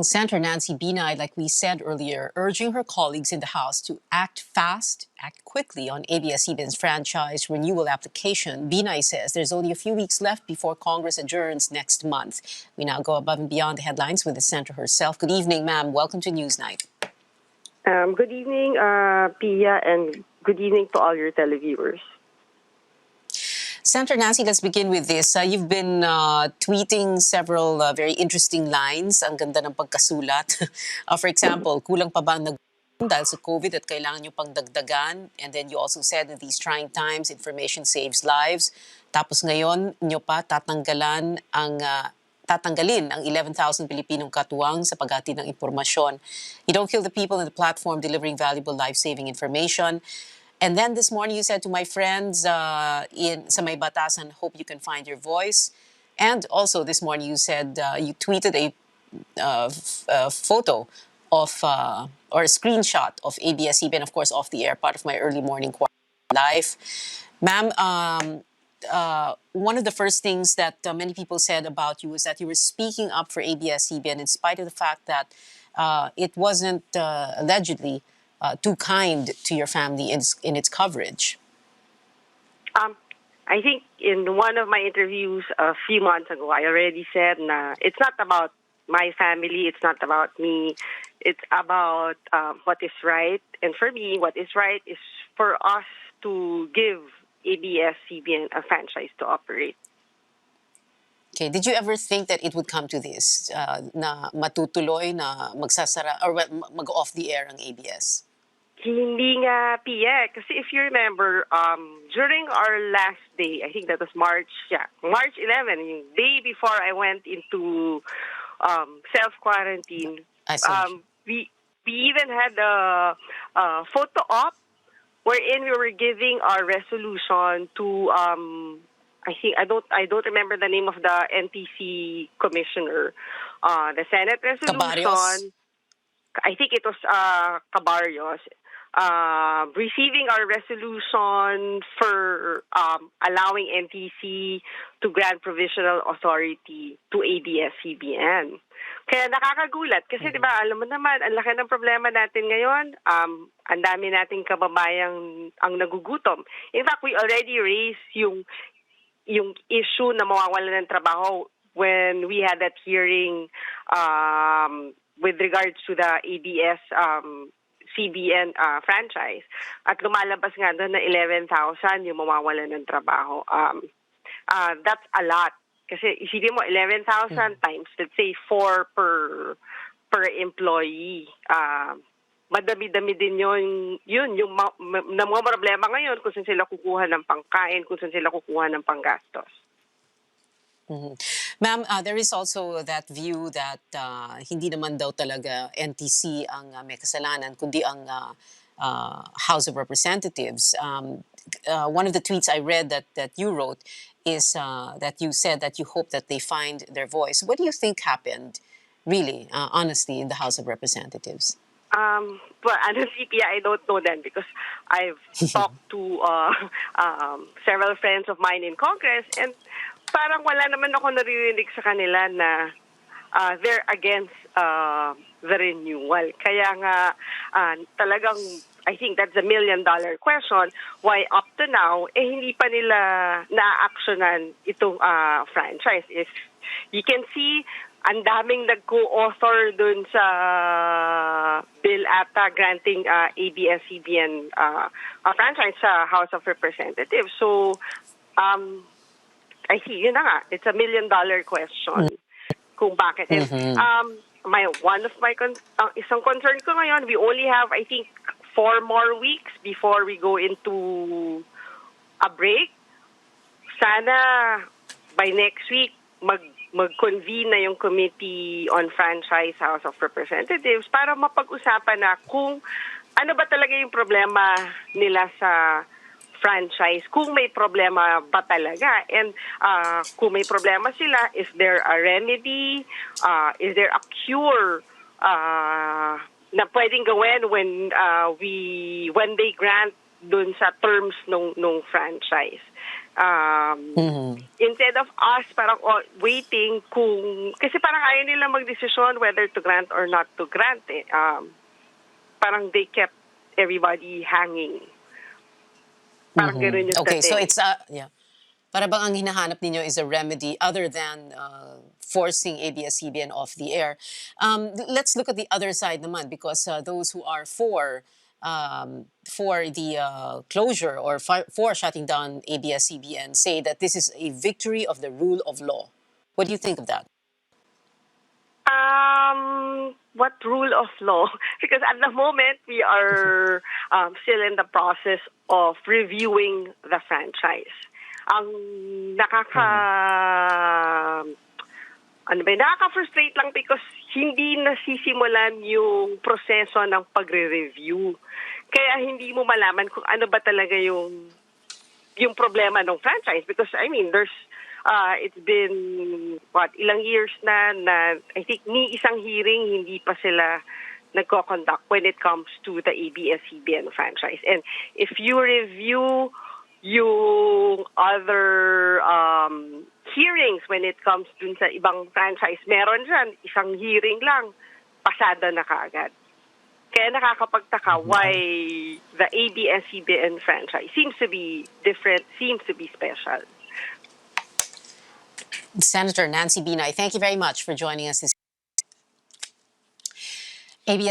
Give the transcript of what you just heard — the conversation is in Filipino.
Well, Senator Nancy Binay, like we said earlier, urging her colleagues in the House to act fast, act quickly on ABS-CBN's franchise renewal application. Binay says there's only a few weeks left before Congress adjourns next month. We now go above and beyond the headlines with the senator herself. Good evening, ma'am. Welcome to Newsnight. Good evening, Pia, and good evening to all your televiewers. Senator Nancy, let's begin with this. You've been tweeting several very interesting lines. Ang ganda ng pagkasulat. For example, kulang pa ba ang dahil sa COVID at kailangan nyo pang dagdagan? And then you also said that these trying times, information saves lives. Tapos ngayon, nyo pa tatanggalin ang 11,000 Pilipinong katuwang sa paghatid ng impormasyon. You don't kill the people in the platform delivering valuable life-saving information. And then this morning you said to my friends sa May Batasan, hope you can find your voice. And also this morning you said you tweeted a photo of or a screenshot of ABS-CBN, of course, off the air, part of my early morning live. Ma'am, one of the first things that many people said about you was that you were speaking up for ABS-CBN in spite of the fact that it wasn't allegedly too kind to your family in its coverage. I think in one of my interviews a few months ago, I already said na it's not about my family, it's not about me, it's about what is right. And for me, what is right is for us to give ABS-CBN a franchise to operate. Okay, did you ever think that it would come to this, na matutuloy na magsasara or mag-off the air ang ABS? Hindi nga, Pia. Kasi if you remember, during our last day, I think that was March 11, yung day before I went into self-quarantine, we even had a photo op wherein we were giving our resolution to, I don't remember the name of the NTC commissioner, the Senate resolution. Cabarrios? I think it was Cabarrios. Receiving our resolution for allowing NTC to grant provisional authority to ABS-CBN. Kaya nakakagulat kasi di ba alam mo naman, ang laki ng problema natin ngayon, ang dami nating kababayang ang nagugutom. In fact, we already raised yung issue na mawawalan ng trabaho when we had that hearing with regards to the ABS CBN franchise. At lumalabas nga doon na 11,000 yung mawawalan ng trabaho. That's a lot. Kasi isipin mo, 11,000 times, let's say, 4 per employee. Madami-dami din yung mga problema ngayon kung saan sila kukuha ng pangkain, kung saan sila kukuha ng panggastos. Ma'am, there is also that view that hindi naman daw talaga NTC ang may kasalanan, kundi ang House of Representatives. One of the tweets I read that you wrote is that you said that you hope that they find their voice. What do you think happened, really, honestly, in the House of Representatives? Well, honestly, Pia, I don't know then because I've talked to several friends of mine in Congress and parang wala naman ako naririnig sa kanila na they're against the renewal. Kaya nga talagang I think that's a $1 million question. Why up to now, hindi pa nila na-actionan itong franchise. If you can see, ang daming nag-co-author dun sa bill ata granting ABS-CBN a franchise sa House of Representatives. So, I see, yun na nga, it's a $1 million question kung bakit. And one of my isang concern ko ngayon, we only have, I think, 4 more weeks before we go into a break. Sana by next week, mag-convene na yung Committee on Franchise House of Representatives para mapag-usapan na kung ano ba talaga yung problema nila sa franchise, kung may problema ba talaga. And kung may problema sila, is there a remedy? Is there a cure na pwedeng gawin when they grant dun sa terms nung franchise? Instead of us parang waiting kasi parang ayaw nila magdesisyon whether to grant or not to grant. Parang they kept everybody hanging. Parang gano'n yung Okay, so dating. it's yeah. Para bang ang hinahanap ninyo is a remedy other than forcing ABS-CBN off the air. Let's look at the other side naman, because those who are for the closure or for shutting down ABS-CBN say that this is a victory of the rule of law. What do you think of that? What rule of law? Because at the moment, we are still in the process of reviewing the franchise. Ang nakaka-frustrate lang because hindi nasisimulan yung proseso ng pagre-review. Kaya hindi mo malaman kung ano ba talaga yung problema ng franchise, because I mean there's it's been ilang years na I think ni isang hearing hindi pa sila nagko-conduct when it comes to the ABS-CBN franchise. And if you review yung other hearings when it comes dun sa ibang franchise, meron dyan isang hearing lang, pasada na kaagad. Kaya nakakapagtaka why the ABS-CBN franchise seems to be different, seems to be special. Senator Nancy Binay, thank you very much for joining us this ABS